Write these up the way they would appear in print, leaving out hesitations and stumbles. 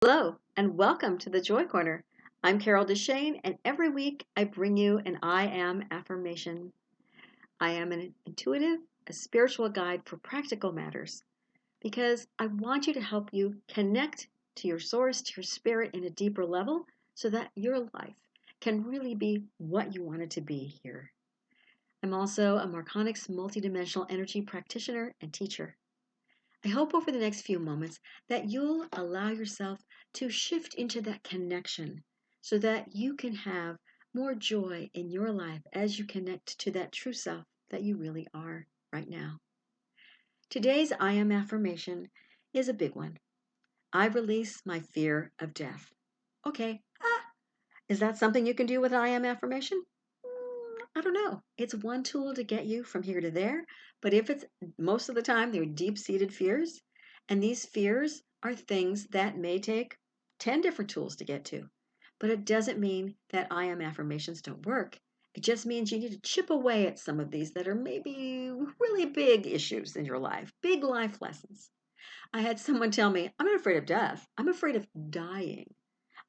Hello, and welcome to the Joy Corner. I'm Carol DeChaine, and every week I bring you an I Am Affirmation. I am an intuitive, a spiritual guide for practical matters because I want you to help you connect to your source, to your spirit in a deeper level so that your life can really be what you want it to be here. I'm also a Marconics multidimensional energy practitioner and teacher. I hope over the next few moments that you'll allow yourself to shift into that connection so that you can have more joy in your life as you connect to that true self that you really are right now. Today's I Am Affirmation is a big one. I release my fear of death. Okay, is that something you can do with an I Am Affirmation? I don't know. It's one tool to get you from here to there, but if it's most of the time they're deep-seated fears, and these fears are things that may take 10 different tools to get to. But it doesn't mean that I am affirmations don't work. It just means you need to chip away at some of these that are maybe really big issues in your life, big life lessons. I had someone tell me, I'm not afraid of death. I'm afraid of dying.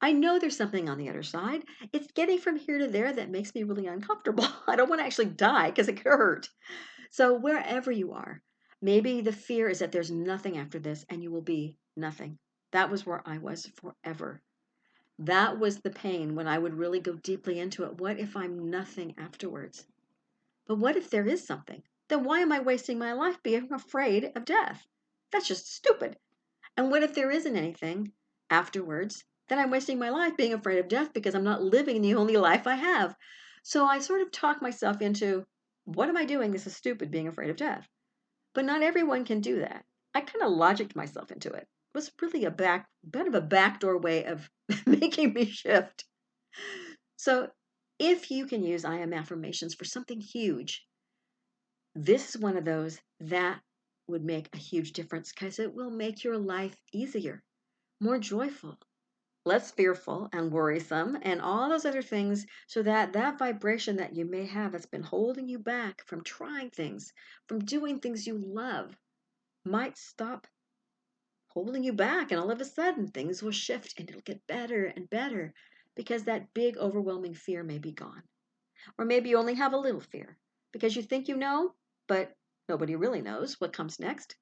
I know there's something on the other side. It's getting from here to there that makes me really uncomfortable. I don't want to actually die because it could hurt. So, wherever you are, maybe the fear is that there's nothing after this and you will be nothing. That was where I was forever. That was the pain when I would really go deeply into it. What if I'm nothing afterwards? But what if there is something? Then why am I wasting my life being afraid of death? That's just stupid. And what if there isn't anything afterwards? Then I'm wasting my life being afraid of death because I'm not living the only life I have. So I sort of talk myself into, what am I doing? This is stupid, being afraid of death. But not everyone can do that. I kind of logicked myself into it. It was really a bit of a backdoor way of making me shift. So if you can use I am affirmations for something huge, this is one of those that would make a huge difference because it will make your life easier, more joyful, less fearful and worrisome, and all those other things, so that that vibration that you may have that's been holding you back from trying things, from doing things you love, might stop holding you back. And all of a sudden, things will shift and it'll get better and better because that big, overwhelming fear may be gone. Or maybe you only have a little fear because you think you know, but nobody really knows what comes next.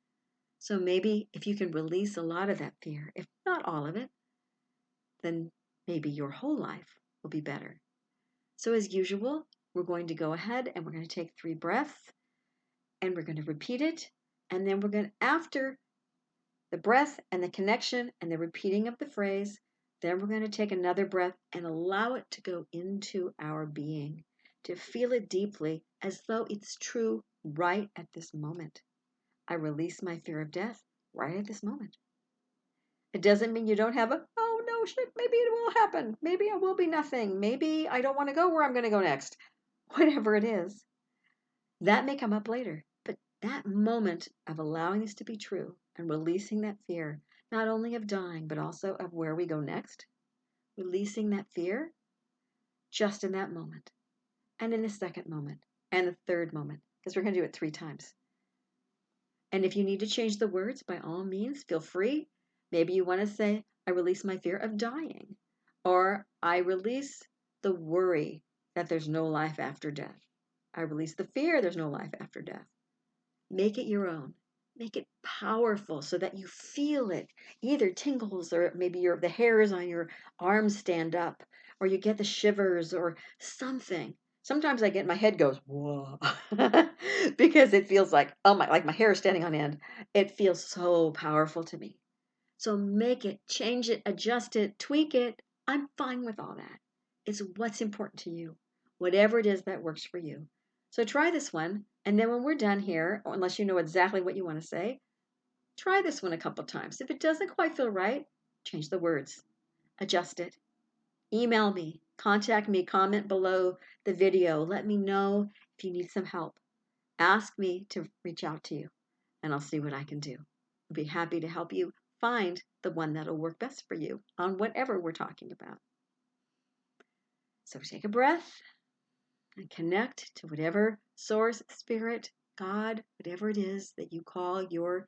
So maybe if you can release a lot of that fear, if not all of it, then maybe your whole life will be better. So, as usual, we're going to go ahead and we're going to take 3 breaths and we're going to repeat it. And then we're going to, after the breath and the connection and the repeating of the phrase, then we're going to take another breath and allow it to go into our being, to feel it deeply as though it's true right at this moment. I release my fear of death right at this moment. It doesn't mean you don't have a, oh no, shit, maybe it will happen. Maybe it will be nothing. Maybe I don't want to go where I'm going to go next. Whatever it is, that may come up later. But that moment of allowing this to be true and releasing that fear, not only of dying, but also of where we go next, releasing that fear just in that moment, and in the second moment, and the third moment, because we're going to do it 3 times. And if you need to change the words, by all means, feel free. Maybe you want to say, I release my fear of dying, or I release the worry that there's no life after death. I release the fear there's no life after death. Make it your own. Make it powerful so that you feel it. Either tingles or maybe the hairs on your arms stand up, or you get the shivers or something. Sometimes I get my head goes, whoa, because it feels like, oh my, like my hair is standing on end. It feels so powerful to me. So make it, change it, adjust it, tweak it. I'm fine with all that. It's what's important to you, whatever it is that works for you. So try this one. And then when we're done here, or unless you know exactly what you want to say, try this one a couple times. If it doesn't quite feel right, change the words, adjust it. Email me, contact me, comment below the video. Let me know if you need some help. Ask me to reach out to you, and I'll see what I can do. I'll be happy to help you find the one that'll work best for you on whatever we're talking about. So take a breath and connect to whatever source, spirit, God, whatever it is that you call your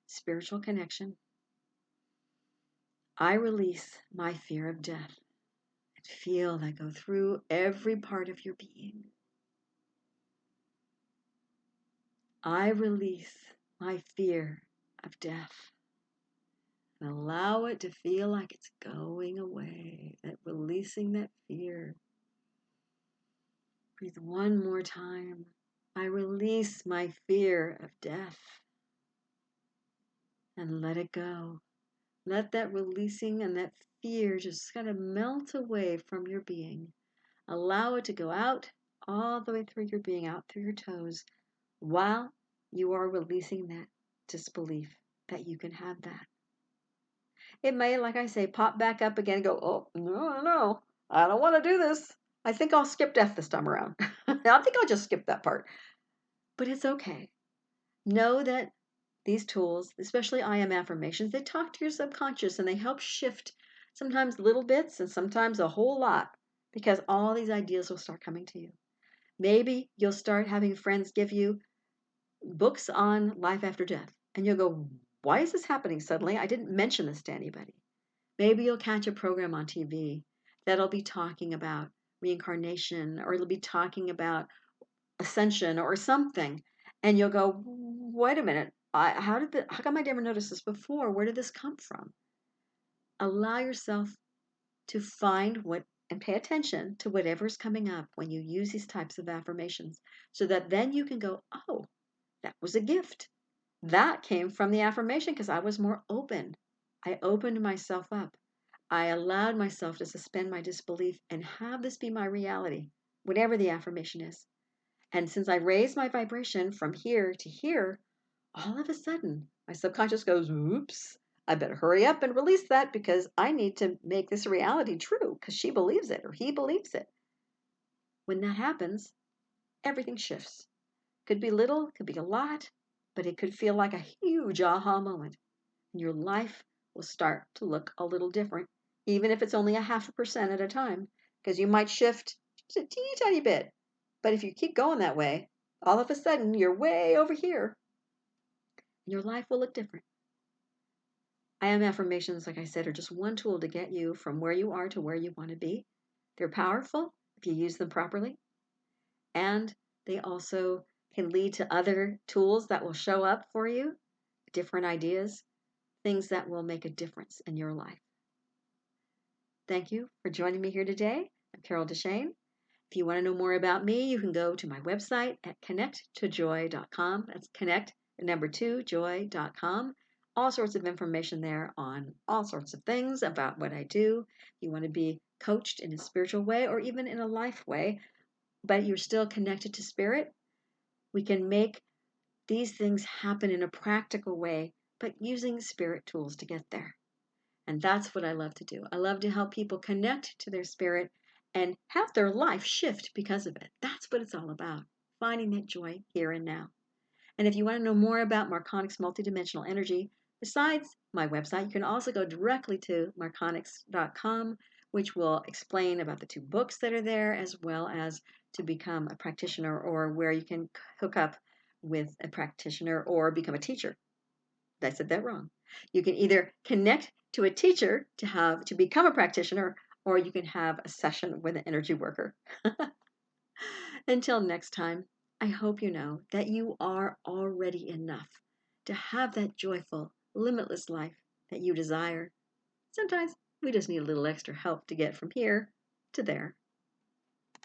spiritual connection. I release my fear of death. And feel that go through every part of your being. I release my fear of death. And allow it to feel like it's going away. That releasing that fear. Breathe one more time. I release my fear of death. And let it go. Let that releasing and that fear just kind of melt away from your being. Allow it to go out all the way through your being, out through your toes, while you are releasing that disbelief that you can have that. It may, like I say, pop back up again and go, oh, no, I don't want to do this. I think I'll skip death this time around. I think I'll just skip that part. But it's okay. Know that these tools, especially I am affirmations, they talk to your subconscious and they help shift sometimes little bits and sometimes a whole lot, because all these ideas will start coming to you. Maybe you'll start having friends give you books on life after death, and you'll go, why is this happening suddenly? I didn't mention this to anybody. Maybe you'll catch a program on TV that'll be talking about reincarnation, or it'll be talking about ascension or something, and you'll go, wait a minute, how come I never noticed this before? Where did this come from? Allow yourself to find what and pay attention to whatever's coming up when you use these types of affirmations, so that then you can go, oh, that was a gift. That came from the affirmation because I was more open. I opened myself up. I allowed myself to suspend my disbelief and have this be my reality, whatever the affirmation is. And since I raised my vibration from here to here, all of a sudden my subconscious goes, oops, I better hurry up and release that because I need to make this reality true because she believes it or he believes it. When that happens, everything shifts. Could be little, could be a lot, but it could feel like a huge aha moment. And your life will start to look a little different, even if it's only 0.5% at a time, because you might shift just a teeny tiny bit. But if you keep going that way, all of a sudden you're way over here. And your life will look different. I am affirmations, like I said, are just one tool to get you from where you are to where you want to be. They're powerful if you use them properly. And they also can lead to other tools that will show up for you, different ideas, things that will make a difference in your life. Thank you for joining me here today. I'm Carol DeChaine. If you want to know more about me, you can go to my website at connecttojoy.com. That's connect, the number 2, joy.com. All sorts of information there on all sorts of things about what I do. If you want to be coached in a spiritual way or even in a life way, but you're still connected to spirit, we can make these things happen in a practical way, but using spirit tools to get there. And that's what I love to do. I love to help people connect to their spirit and have their life shift because of it. That's what it's all about, finding that joy here and now. And if you want to know more about Marconics multidimensional energy, besides my website, you can also go directly to marconics.com, which will explain about the 2 books that are there, as well as to become a practitioner or where you can hook up with a practitioner or become a teacher. I said that wrong. You can either connect to a teacher to become a practitioner, or you can have a session with an energy worker. Until next time, I hope you know that you are already enough to have that joyful, limitless life that you desire. Sometimes we just need a little extra help to get from here to there.